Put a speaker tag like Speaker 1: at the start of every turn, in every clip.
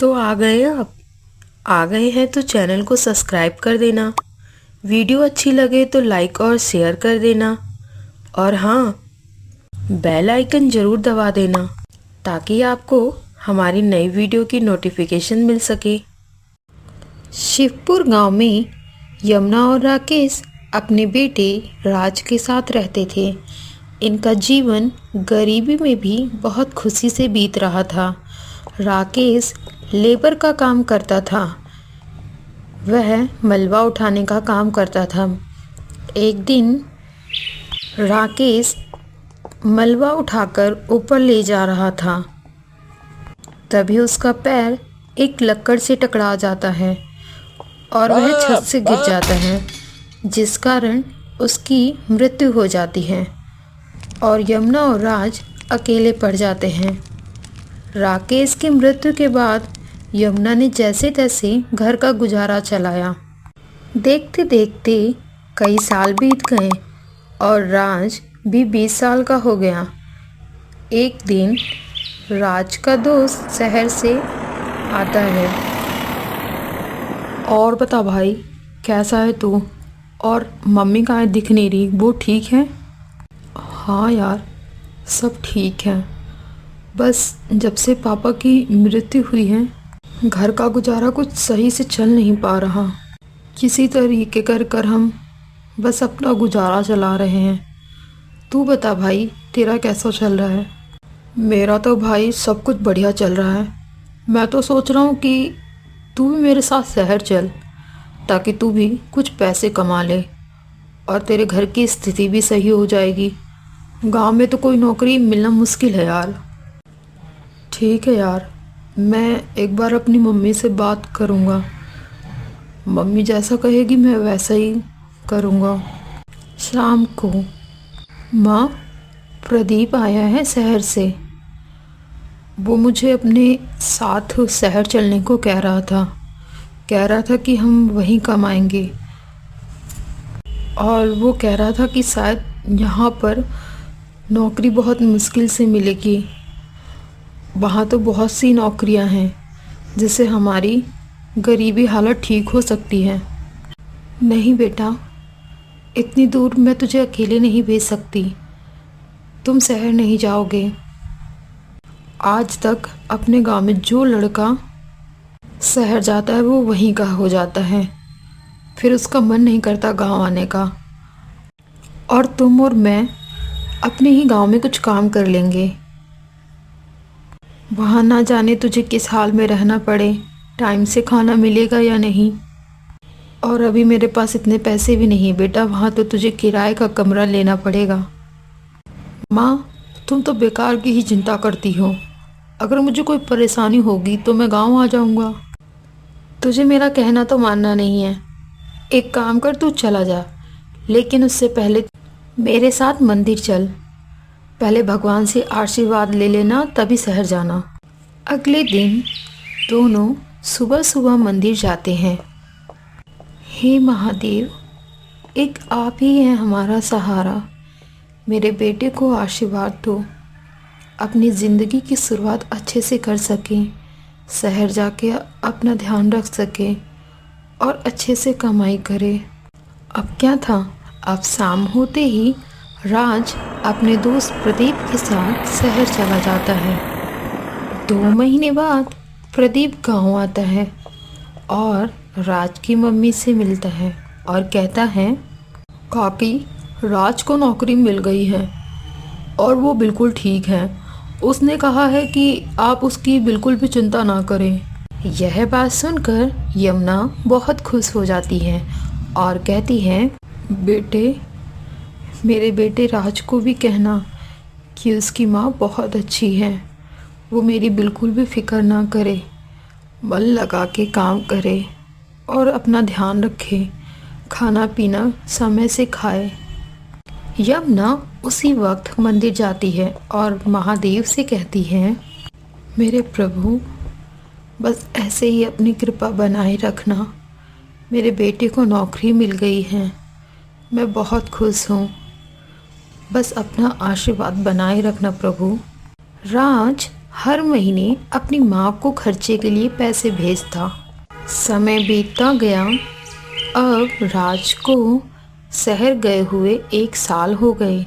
Speaker 1: तो आ गए आप। आ गए हैं तो चैनल को सब्सक्राइब कर देना। वीडियो अच्छी लगे तो लाइक और शेयर कर देना। और हाँ, बेल आइकन ज़रूर दबा देना ताकि आपको हमारी नई वीडियो की नोटिफिकेशन मिल सके। शिवपुर गांव में यमुना और राकेश अपने बेटे राज के साथ रहते थे। इनका जीवन गरीबी में भी बहुत खुशी से बीत रहा था। राकेश लेबर का काम करता था। वह मलबा उठाने का काम करता था। एक दिन राकेश मलबा उठाकर ऊपर ले जा रहा था। तभी उसका पैर एक लक्कड़ से टकरा जाता है और वह छत से गिर जाता है, जिस कारण उसकी मृत्यु हो जाती है और यमुना और राज अकेले पड़ जाते हैं। राकेश की मृत्यु के बाद यमुना ने जैसे तैसे घर का गुजारा चलाया। देखते देखते कई साल बीत गए और राज भी 20 साल का हो गया। एक दिन राज का दोस्त शहर से आता है। और बता भाई, कैसा है तू? और मम्मी कहाँ दिख नहीं रही, वो ठीक है? हाँ यार, सब ठीक है। बस जब से पापा की मृत्यु हुई है, घर का गुजारा कुछ सही से चल नहीं पा रहा। किसी तरीके कर कर हम बस अपना गुजारा चला रहे हैं। तू बता भाई, तेरा कैसा चल रहा है? मेरा तो भाई सब कुछ बढ़िया चल रहा है। मैं तो सोच रहा हूँ कि तू भी मेरे साथ शहर चल, ताकि तू भी कुछ पैसे कमा ले और तेरे घर की स्थिति भी सही हो जाएगी। गांव में तो कोई नौकरी मिलना मुश्किल है यार। ठीक है यार, मैं एक बार अपनी मम्मी से बात करूँगा। मम्मी जैसा कहेगी मैं वैसा ही करूँगा। शाम को माँ, प्रदीप आया है शहर से। वो मुझे अपने साथ शहर चलने को कह रहा था कि हम वहीं कमाएंगे। और वो कह रहा था कि शायद यहाँ पर नौकरी बहुत मुश्किल से मिलेगी। वहाँ तो बहुत सी नौकरियाँ हैं जिससे हमारी गरीबी हालत ठीक हो सकती है। नहीं बेटा, इतनी दूर मैं तुझे अकेले नहीं भेज सकती। तुम शहर नहीं जाओगे। आज तक अपने गांव में जो लड़का शहर जाता है वो वहीं का हो जाता है, फिर उसका मन नहीं करता गांव आने का। और तुम और मैं अपने ही गांव में कुछ काम कर लेंगे। वहाँ ना जाने तुझे किस हाल में रहना पड़े, टाइम से खाना मिलेगा या नहीं। और अभी मेरे पास इतने पैसे भी नहीं बेटा, वहाँ तो तुझे किराए का कमरा लेना पड़ेगा। माँ, तुम तो बेकार की ही चिंता करती हो। अगर मुझे कोई परेशानी होगी तो मैं गांव आ जाऊँगा। तुझे मेरा कहना तो मानना नहीं है। एक काम कर, तू चला जा, लेकिन उससे पहले मेरे साथ मंदिर चल। पहले भगवान से आशीर्वाद ले लेना, तभी शहर जाना। अगले दिन दोनों सुबह सुबह मंदिर जाते हैं। हे महादेव, एक आप ही हैं हमारा सहारा। मेरे बेटे को आशीर्वाद दो, अपनी ज़िंदगी की शुरुआत अच्छे से कर सकें, शहर जाके अपना ध्यान रख सके और अच्छे से कमाई करे। अब क्या था, अब शाम होते ही राज अपने दोस्त प्रदीप के साथ शहर चला जाता है। 2 महीने बाद प्रदीप गांव आता है और राज की मम्मी से मिलता है और कहता है, काकी, राज को नौकरी मिल गई है और वो बिल्कुल ठीक है। उसने कहा है कि आप उसकी बिल्कुल भी चिंता ना करें। यह बात सुनकर यमुना बहुत खुश हो जाती है और कहती है, बेटे, मेरे बेटे राज को भी कहना कि उसकी माँ बहुत अच्छी है। वो मेरी बिल्कुल भी फिक्र ना करे, मन लगा के काम करे और अपना ध्यान रखे, खाना पीना समय से खाए। यमुना उसी वक्त मंदिर जाती है और महादेव से कहती है, मेरे प्रभु, बस ऐसे ही अपनी कृपा बनाए रखना। मेरे बेटे को नौकरी मिल गई है, मैं बहुत खुश हूँ। बस अपना आशीर्वाद बनाए रखना प्रभु। राज हर महीने अपनी माँ को खर्चे के लिए पैसे भेजता। समय बीतता गया। अब राज को शहर गए हुए 1 साल हो गए,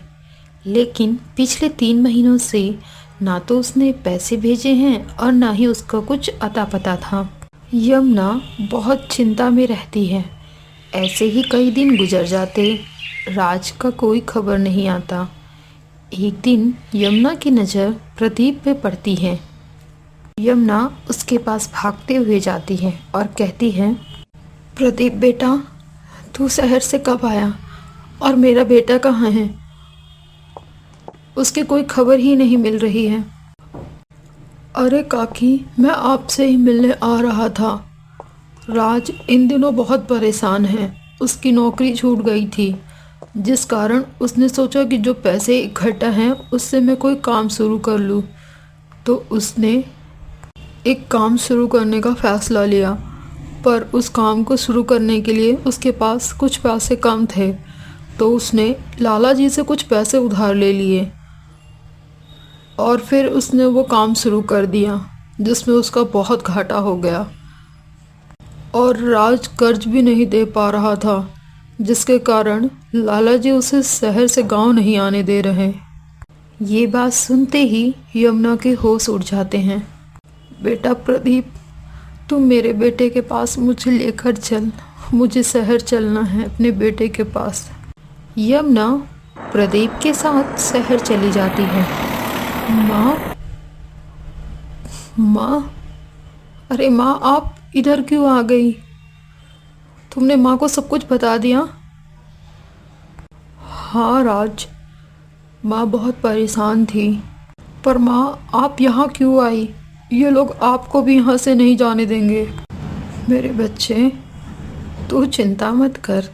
Speaker 1: लेकिन पिछले 3 महीनों से ना तो उसने पैसे भेजे हैं और ना ही उसका कुछ अता पता था। यमुना बहुत चिंता में रहती है। ऐसे ही कई दिन गुजर जाते, राज का कोई खबर नहीं आता। एक दिन यमुना की नज़र प्रदीप पे पड़ती है। यमुना उसके पास भागते हुए जाती है और कहती है, प्रदीप बेटा, तू शहर से कब आया और मेरा बेटा कहाँ है? उसकी कोई खबर ही नहीं मिल रही है। अरे काकी, मैं आपसे ही मिलने आ रहा था। राज इन दिनों बहुत परेशान है। उसकी नौकरी छूट गई थी, जिस कारण उसने सोचा कि जो पैसे इकट्ठा हैं उससे मैं कोई काम शुरू कर लूँ। तो उसने एक काम शुरू करने का फ़ैसला लिया, पर उस काम को शुरू करने के लिए उसके पास कुछ पैसे कम थे, तो उसने लाला जी से कुछ पैसे उधार ले लिए और फिर उसने वो काम शुरू कर दिया, जिसमें उसका बहुत घाटा हो गया। और राज कर्ज भी नहीं दे पा रहा था, जिसके कारण लाला जी उसे शहर से गांव नहीं आने दे रहे। ये बात सुनते ही यमुना के होश उड़ जाते हैं। बेटा प्रदीप, तुम मेरे बेटे के पास मुझे लेकर चल। मुझे शहर चलना है अपने बेटे के पास। यमुना प्रदीप के साथ शहर चली जाती है। माँ, माँ, अरे माँ, आप इधर क्यों आ गई? तुमने माँ को सब कुछ बता दिया? हाँ राज, माँ बहुत परेशान थी। पर माँ, आप यहाँ क्यों आई? ये लोग आपको भी यहाँ से नहीं जाने देंगे। मेरे बच्चे, तू चिंता मत कर।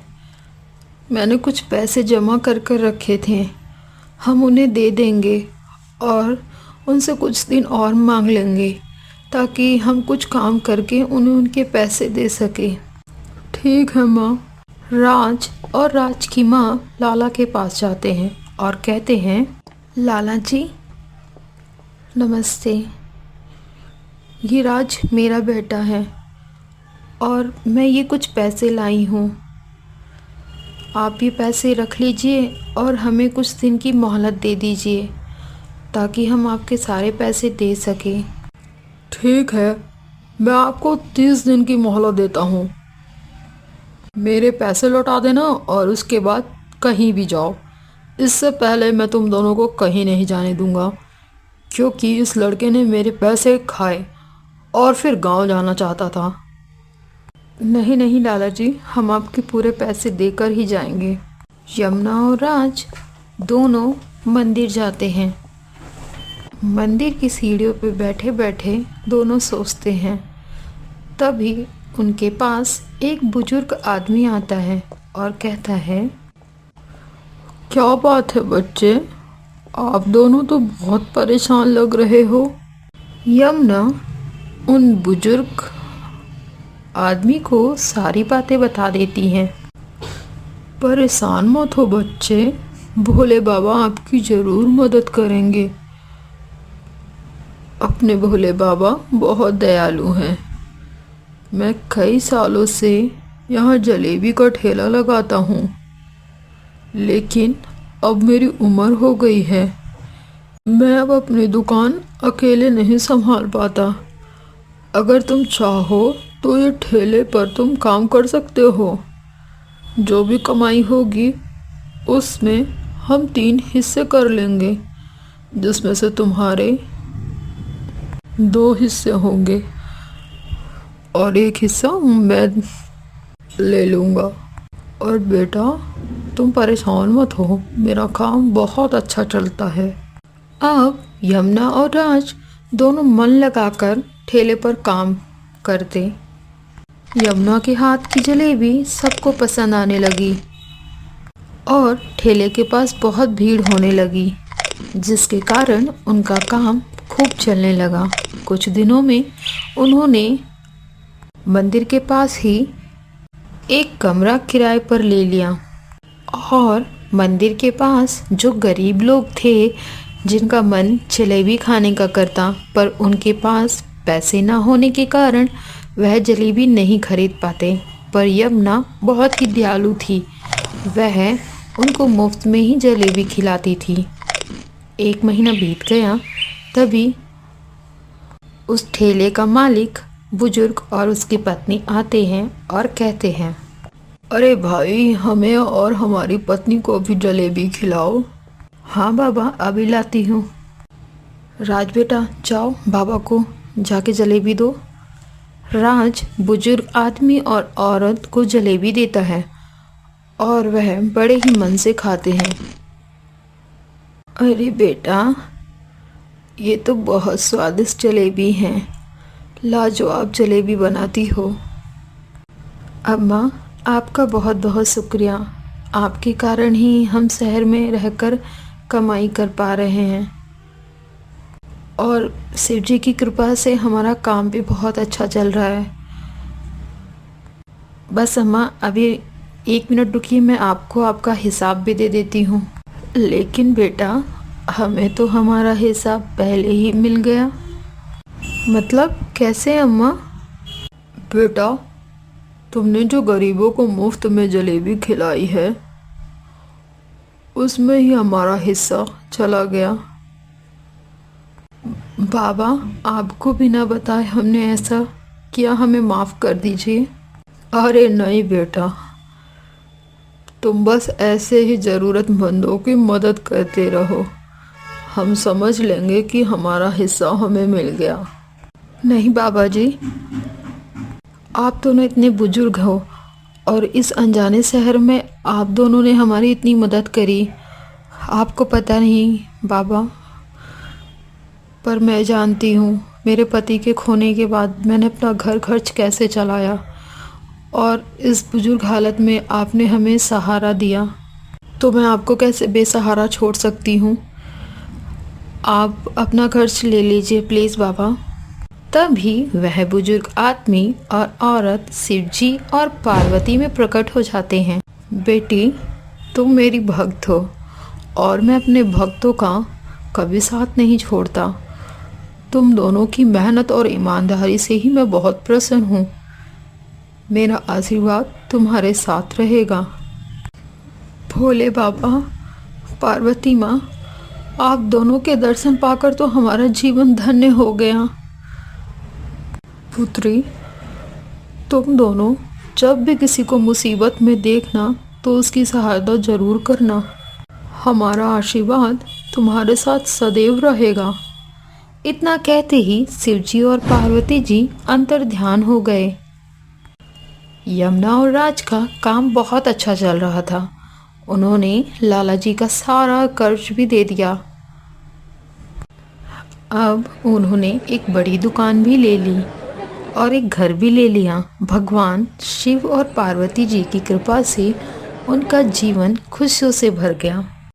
Speaker 1: मैंने कुछ पैसे जमा कर कर रखे थे, हम उन्हें दे देंगे और उनसे कुछ दिन और मांग लेंगे, ताकि हम कुछ काम करके उन्हें उनके पैसे दे सके। ठीक है माँ। राज और राज की माँ लाला के पास जाते हैं और कहते हैं, लाला जी नमस्ते। ये राज मेरा बेटा है और मैं ये कुछ पैसे लाई हूँ। आप ये पैसे रख लीजिए और हमें कुछ दिन की मोहलत दे दीजिए, ताकि हम आपके सारे पैसे दे सकें। ठीक है, मैं आपको 30 दिन की मोहलत देता हूँ। मेरे पैसे लौटा देना और उसके बाद कहीं भी जाओ। इससे पहले मैं तुम दोनों को कहीं नहीं जाने दूंगा, क्योंकि इस लड़के ने मेरे पैसे खाए और फिर गांव जाना चाहता था। नहीं नहीं लाला जी, हम आपके पूरे पैसे देकर ही जाएंगे। यमुना और राज दोनों मंदिर जाते हैं। मंदिर की सीढ़ियों पे बैठे बैठे दोनों सोचते हैं। तभी उनके पास एक बुजुर्ग आदमी आता है और कहता है, क्या बात है बच्चे, आप दोनों तो बहुत परेशान लग रहे हो। यमुना उन बुजुर्ग आदमी को सारी बातें बता देती हैं। परेशान मत हो बच्चे, भोले बाबा आपकी ज़रूर मदद करेंगे। अपने भोले बाबा बहुत दयालु हैं। मैं कई सालों से यहाँ जलेबी का ठेला लगाता हूँ, लेकिन अब मेरी उम्र हो गई है। मैं अब अपनी दुकान अकेले नहीं संभाल पाता। अगर तुम चाहो तो ये ठेले पर तुम काम कर सकते हो। जो भी कमाई होगी उसमें हम 3 हिस्से कर लेंगे, जिसमें से तुम्हारे 2 हिस्से होंगे और 1 हिस्सा मैं ले लूँगा। और बेटा, तुम परेशान मत हो, मेरा काम बहुत अच्छा चलता है। अब यमुना और राज दोनों मन लगाकर ठेले पर काम करते। यमुना के हाथ की जलेबी सबको पसंद आने लगी और ठेले के पास बहुत भीड़ होने लगी, जिसके कारण उनका काम खूब चलने लगा। कुछ दिनों में उन्होंने मंदिर के पास ही एक कमरा किराए पर ले लिया और मंदिर के पास जो गरीब लोग थे जिनका मन जलेबी खाने का करता, पर उनके पास पैसे ना होने के कारण वह जलेबी नहीं खरीद पाते। पर यमुना बहुत ही दयालु थी, वह उनको मुफ्त में ही जलेबी खिलाती थी। 1 महीना बीत गया, तभी उस ठेले का मालिक बुजुर्ग और उसकी पत्नी आते हैं और कहते हैं, अरे भाई, हमें और हमारी पत्नी को भी जलेबी खिलाओ। हाँ बाबा, अभी लाती हूँ। राज बेटा, जाओ बाबा को जाके जलेबी दो। राज बुजुर्ग आदमी और औरत को जलेबी देता है और वह बड़े ही मन से खाते हैं। अरे बेटा, ये तो बहुत स्वादिष्ट जलेबी हैं, लाजवाब जलेबी बनाती हो। अम्मा, आपका बहुत बहुत शुक्रिया। आपके कारण ही हम शहर में रहकर कमाई कर पा रहे हैं और शिव जी की कृपा से हमारा काम भी बहुत अच्छा चल रहा है। बस अम्मा, अभी 1 मिनट रुकिए, मैं आपको आपका हिसाब भी दे देती हूँ। लेकिन बेटा, हमें तो हमारा हिसाब पहले ही मिल गया। मतलब कैसे अम्मा? बेटा, तुमने जो गरीबों को मुफ्त में जलेबी खिलाई है, उसमें ही हमारा हिस्सा चला गया। बाबा, आपको बिना बताए हमने ऐसा किया, हमें माफ़ कर दीजिए। अरे नहीं बेटा, तुम बस ऐसे ही ज़रूरतमंदों की मदद करते रहो, हम समझ लेंगे कि हमारा हिस्सा हमें मिल गया। नहीं बाबा जी, आप दोनों इतने बुजुर्ग हो और इस अनजाने शहर में आप दोनों ने हमारी इतनी मदद करी। आपको पता नहीं बाबा, पर मैं जानती हूँ मेरे पति के खोने के बाद मैंने अपना घर खर्च कैसे चलाया, और इस बुजुर्ग हालत में आपने हमें सहारा दिया, तो मैं आपको कैसे बेसहारा छोड़ सकती हूँ। आप अपना खर्च ले लीजिए प्लीज़ बाबा। तभी वह बुजुर्ग आदमी और औरत शिवजी और पार्वती में प्रकट हो जाते हैं। बेटी, तुम मेरी भक्त हो और मैं अपने भक्तों का कभी साथ नहीं छोड़ता। तुम दोनों की मेहनत और ईमानदारी से ही मैं बहुत प्रसन्न हूँ। मेरा आशीर्वाद तुम्हारे साथ रहेगा। भोले बाबा, पार्वती माँ, आप दोनों के दर्शन पाकर तो हमारा जीवन धन्य हो गया। पुत्री, तुम दोनों जब भी किसी को मुसीबत में देखना तो उसकी सहायता जरूर करना। हमारा आशीर्वाद तुम्हारे साथ सदैव रहेगा। इतना कहते ही शिवजी और पार्वती जी अंतर्ध्यान हो गए। यमुना और राज का काम बहुत अच्छा चल रहा था। उन्होंने लाला जी का सारा कर्ज भी दे दिया। अब उन्होंने एक बड़ी दुकान भी ले ली और एक घर भी ले लिया। भगवान शिव और पार्वती जी की कृपा से उनका जीवन खुशियों से भर गया।